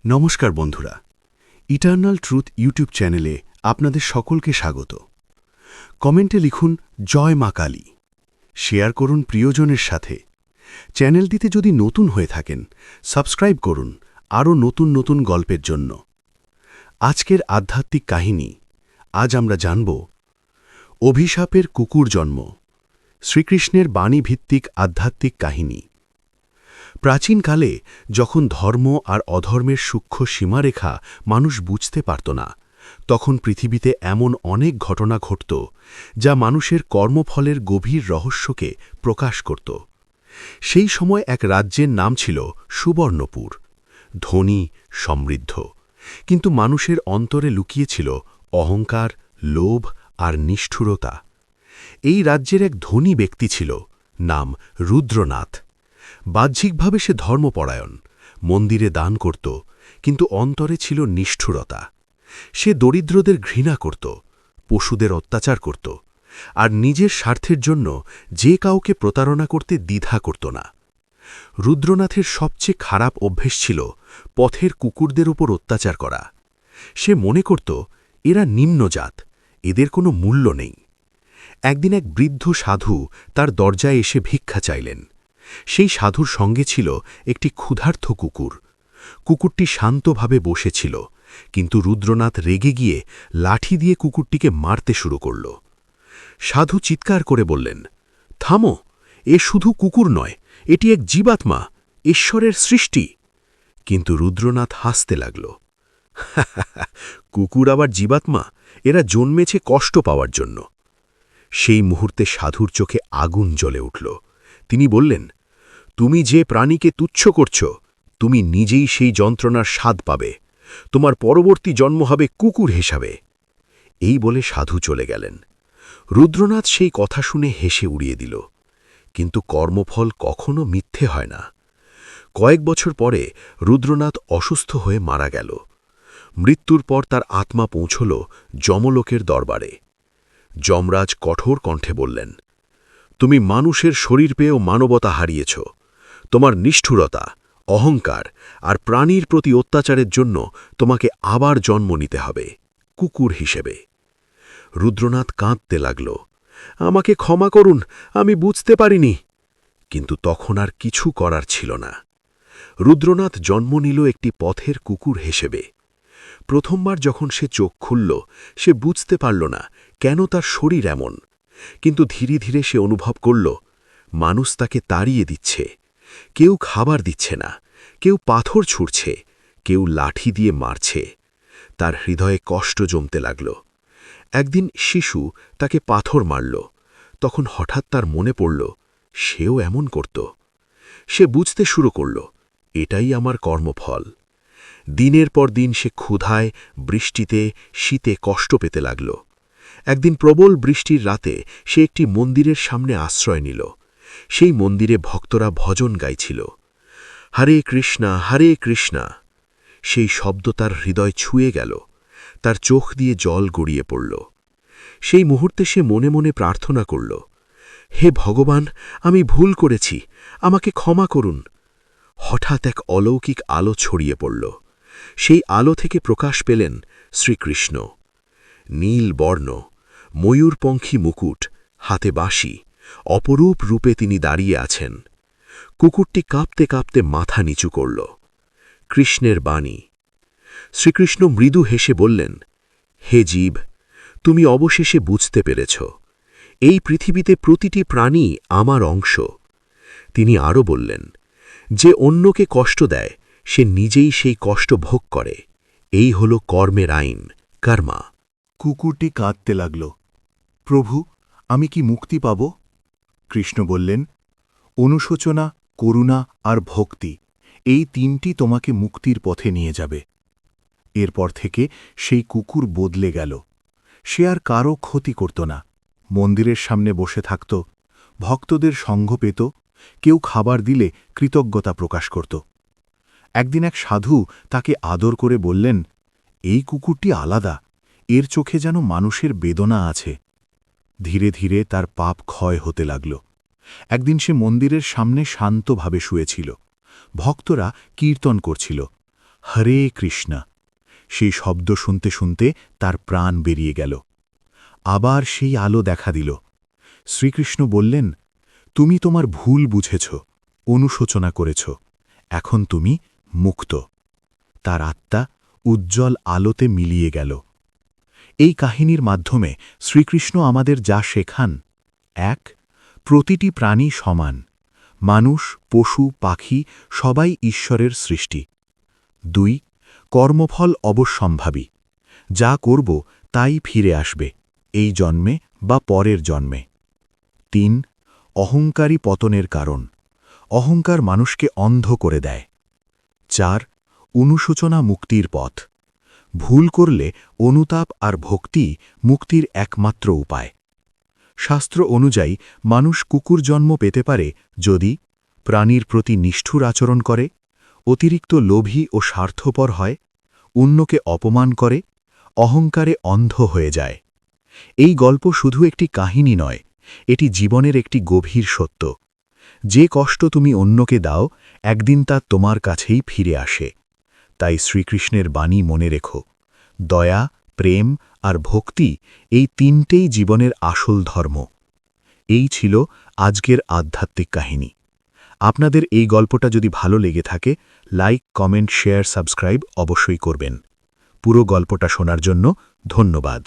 নমস্কার বন্ধুরা, eternal truth YouTube চ্যানেলে আপনাদের সকলকে স্বাগত। কমেন্টে লিখুন জয় মা কালী, শেয়ার করুন প্রিয়জনের সাথে। চ্যানেলটিতে যদি নতুন হয়ে থাকেন সাবস্ক্রাইব করুন আরও নতুন নতুন গল্পের জন্য। আজকের আধ্যাত্মিক কাহিনী, আজ আমরা জানব অভিশাপের কুকুর জন্ম, শ্রীকৃষ্ণের বাণীভিত্তিক আধ্যাত্মিক কাহিনী। প্রাচীনকালে যখন ধর্ম আর অধর্মের সূক্ষ্ম সীমারেখা মানুষ বুঝতে পারত না, তখন পৃথিবীতে এমন অনেক ঘটনা ঘটত যা মানুষের কর্মফলের গভীর রহস্যকে প্রকাশ করত। সেই সময় এক রাজ্যের নাম ছিল সুবর্ণপুর, ধনী, সমৃদ্ধ, কিন্তু মানুষের অন্তরে লুকিয়েছিল অহংকার, লোভ আর নিষ্ঠুরতা। এই রাজ্যের এক ধনী ব্যক্তি ছিল, নাম রুদ্রনাথ। বাহ্যিকভাবে সে ধর্মপরায়ণ, মন্দিরে দান করত, কিন্তু অন্তরে ছিল নিষ্ঠুরতা। সে দরিদ্রদের ঘৃণা করত, পশুদের অত্যাচার করত, আর নিজের স্বার্থের জন্য যে কাউকে প্রতারণা করতে দ্বিধা করত না। রুদ্রনাথের সবচেয়ে খারাপ অভ্যেস ছিল পথের কুকুরদের উপর অত্যাচার করা। সে মনে করত এরা নিম্নজাত, এদের কোনো মূল্য নেই। একদিন এক বৃদ্ধ সাধু তার দরজায় এসে ভিক্ষা চাইলেন। সেই সাধুর সঙ্গে ছিল একটি ক্ষুধার্ত কুকুর। কুকুরটি শান্তভাবে বসেছিল, কিন্তু রুদ্রনাথ রেগে গিয়ে লাঠি দিয়ে কুকুরটিকে মারতে শুরু করল। সাধু চিৎকার করে বললেন, থামো, এ শুধু কুকুর নয়, এটি এক জীবাত্মা, ঈশ্বরের সৃষ্টি। কিন্তু রুদ্রনাথ হাসতে লাগল। কুকুর আবার জীবাত্মা? এরা জন্মেছে কষ্ট পাওয়ার জন্য। সেই মুহূর্তে সাধুর চোখে আগুন জ্বলে উঠল। তিনি বললেন, তুমি যে প্রাণীকে তুচ্ছ করছ, তুমি নিজেই সেই যন্ত্রণার স্বাদ পাবে। তোমার পরবর্তী জন্ম হবে কুকুর হিসাবে। এই বলে সাধু চলে গেলেন। রুদ্রনাথ সেই কথা শুনে হেসে উড়িয়ে দিল। কিন্তু কর্মফল কখনো মিথ্যে হয় না। কয়েক বছর পরে রুদ্রনাথ অসুস্থ হয়ে মারা গেল। মৃত্যুর পর তার আত্মা পৌঁছল যমলোকের দরবারে। যমরাজ কঠোর কণ্ঠে বললেন, তুমি মানুষের শরীর পেয়েও মানবতা হারিয়েছ। তোমার নিষ্ঠুরতা, অহংকার আর প্রাণীর প্রতি অত্যাচারের জন্য তোমাকে আবার জন্ম নিতে হবে, কুকুর হিসেবে। রুদ্রনাথ কাঁদতে লাগল, আমাকে ক্ষমা করুন, আমি বুঝতে পারিনি। কিন্তু তখন আর কিছু করার ছিল না। রুদ্রনাথ জন্ম নিল একটি পথের কুকুর হিসেবে। প্রথমবার যখন সে চোখ খুলল, সে বুঝতে পারল না কেন তার শরীর এমন। কিন্তু ধীরে ধীরে সে অনুভব করল, মানুষ তাকে তাড়িয়ে দিচ্ছে। কেউ খাবার দিচ্ছে না, কেউ পাথর ছুঁড়ছে, কেউ লাঠি দিয়ে মারছে। তার হৃদয়ে কষ্ট জমতে লাগল। একদিন শিশু তাকে পাথর মারল। তখন হঠাৎ তার মনে পড়ল, সেও এমন করত। সে বুঝতে শুরু করল, এটাই আমার কর্মফল। দিনের পর দিন সে ক্ষুধায়, বৃষ্টিতে, শীতে কষ্ট পেতে লাগল। একদিন প্রবল বৃষ্টির রাতে সে একটি মন্দিরের সামনে আশ্রয় নিল। সেই মন্দিরে ভক্তরা ভজন গাইছিল, হরে কৃষ্ণা হরে কৃষ্ণা। সেই শব্দ তার হৃদয় ছুঁয়ে গেল। তার চোখ দিয়ে জল গড়িয়ে পড়ল। সেই মুহূর্তে সে মনে মনে প্রার্থনা করল, হে ভগবান, আমি ভুল করেছি, আমাকে ক্ষমা করুন। হঠাৎ এক অলৌকিক আলো ছড়িয়ে পড়ল। সেই আলো থেকে প্রকাশ পেলেন শ্রীকৃষ্ণ। নীল বর্ণ, ময়ূরপঙ্খী মুকুট, হাতে বাঁশি, অপরূপ রূপে তিনি দাঁড়িয়ে আছেন। কুকুরটি কাঁপতে কাঁপতে মাথা নিচু করল। কৃষ্ণের বাণী। শ্রীকৃষ্ণ মৃদু হেসে বললেন, হে জীব, তুমি অবশেষে বুঝতে পেরেছ, এই পৃথিবীতে প্রতিটি প্রাণী আমার অংশ। তিনি আরও বললেন, যে অন্যকে কষ্ট দেয় সে নিজেই সেই কষ্ট ভোগ করে। এই হল কর্মের আইন, কর্মা। কুকুরটি কাঁদতে লাগল, প্রভু, আমি কি মুক্তি পাব? কৃষ্ণ বললেন, অনুশোচনা, করুণা আর ভক্তি, এই তিনটি তোমাকে মুক্তির পথে নিয়ে যাবে। এরপর থেকে সেই কুকুর বদলে গেল। সে আর কারও ক্ষতি করত না, মন্দিরের সামনে বসে থাকত, ভক্তদের সঙ্গ পেত, কেউ খাবার দিলে কৃতজ্ঞতা প্রকাশ করত। একদিন এক সাধু তাকে আদর করে বললেন, এই কুকুরটি আলাদা, এর চোখে যেন মানুষের বেদনা আছে। ধীরে ধীরে তার পাপ ক্ষয় হতে লাগল। একদিন সে মন্দিরের সামনে শান্তভাবে শুয়েছিল। ভক্তরা কীর্তন করছিল, হরে কৃষ্ণ। সেই শব্দ শুনতে শুনতে তার প্রাণ বেরিয়ে গেল। আবার সেই আলো দেখা দিল। শ্রীকৃষ্ণ বললেন, তুমি তোমার ভুল বুঝেছ, অনুশোচনা করেছ, এখন তুমি মুক্ত। তার আত্মা উজ্জ্বল আলোতে মিলিয়ে গেল। এই কাহিনীর মাধ্যমে শ্রীকৃষ্ণ আমাদের যা শেখান: ১. প্রতিটি প্রাণী সমান। মানুষ, পশু, পাখি সবাই ঈশ্বরের সৃষ্টি। ২. কর্মফল অবশ্যম্ভাবী। যা করব তাই ফিরে আসবে, এই জন্মে বা পরের জন্মে। ৩. অহংকারী পতনের কারণ। অহংকার মানুষকে অন্ধ করে দেয়। ৪. অনুশোচনা মুক্তির পথ। ভুল করলে অনুতাপ আর ভক্তি মুক্তির একমাত্র উপায়। শাস্ত্র অনুযায়ী মানুষ কুকুর জন্ম পেতে পারে যদি প্রাণীর প্রতি নিষ্ঠুর আচরণ করে, অতিরিক্ত লোভী ও স্বার্থপর হয়, অন্যকে অপমান করে, অহংকারে অন্ধ হয়ে যায়। এই গল্প শুধু একটি কাহিনী নয়, এটি জীবনের একটি গভীর সত্য। যে কষ্ট তুমি অন্যকে দাও, একদিন তা তোমার কাছেই ফিরে আসে। তাই শ্রীকৃষ্ণের বাণী মনে রেখো, দয়া, প্রেম আর ভক্তি এই তিনটেই জীবনের আসল ধর্ম। এই ছিল আজকের আধ্যাত্মিক কাহিনী। আপনাদের এই গল্পটা যদি ভালো লেগে থাকে, লাইক, কমেন্ট, শেয়ার, সাবস্ক্রাইব অবশ্যই করবেন। পুরো গল্পটা শোনার জন্য ধন্যবাদ।